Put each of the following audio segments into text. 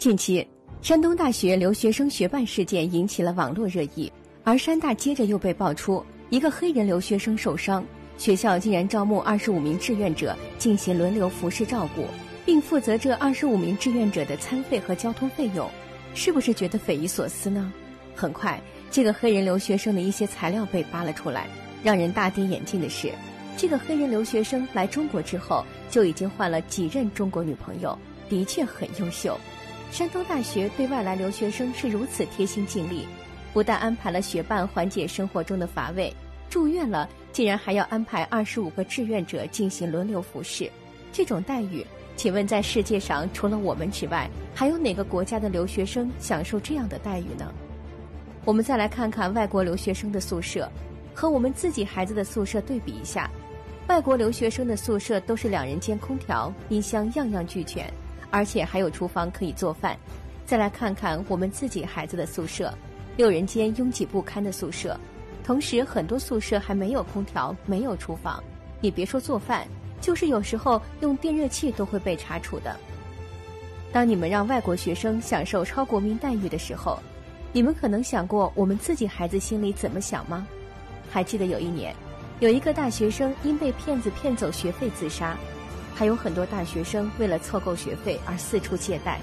近期，山东大学留学生学办事件引起了网络热议，而山大接着又被爆出一个黑人留学生受伤，学校竟然招募25名志愿者进行轮流服侍照顾，并负责这25名志愿者的餐费和交通费用，是不是觉得匪夷所思呢？很快，这个黑人留学生的一些材料被扒了出来，让人大跌眼镜的是，这个黑人留学生来中国之后就已经换了几任中国女朋友，的确很优秀。山东大学对外来留学生是如此贴心尽力，不但安排了学伴缓解生活中的乏味，住院了竟然还要安排25个志愿者进行轮流服侍。这种待遇，请问在世界上除了我们之外，还有哪个国家的留学生享受这样的待遇呢？我们再来看看外国留学生的宿舍，和我们自己孩子的宿舍对比一下。外国留学生的宿舍都是2人间空调，冰箱样样俱全，而且还有厨房可以做饭。再来看看我们自己孩子的宿舍，6人间拥挤不堪的宿舍，同时很多宿舍还没有空调，没有厨房，你别说做饭，就是有时候用电热器都会被查处的。当你们让外国学生享受超国民待遇的时候，你们可能想过我们自己孩子心里怎么想吗？还记得有一年，有一个大学生因被骗子骗走学费自杀，还有很多大学生为了凑够学费而四处借贷。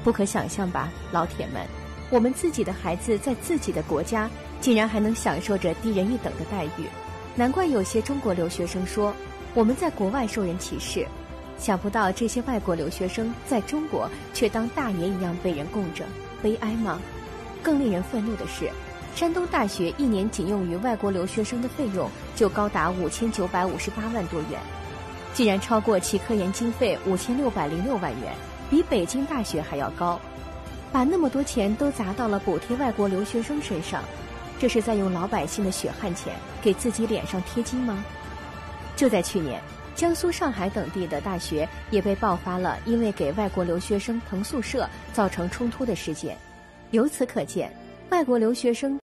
不可想象吧，老铁们，我们自己的孩子在自己的国家竟然还能享受着低人一等的待遇，难怪有些中国留学生说我们在国外受人歧视。想不到这些外国留学生在中国却当大爷一样被人供着，悲哀吗？更令人愤怒的是，山东大学一年仅用于外国留学生的费用就高达5958万多元，竟然超过其科研经费5606万元，比北京大学还要高。把那么多钱都砸到了补贴外国留学生身上，这是在用老百姓的血汗钱给自己脸上贴金吗？就在去年，江苏、上海等地的大学也被爆发了因为给外国留学生腾宿舍造成冲突的事件。由此可见，外国留学生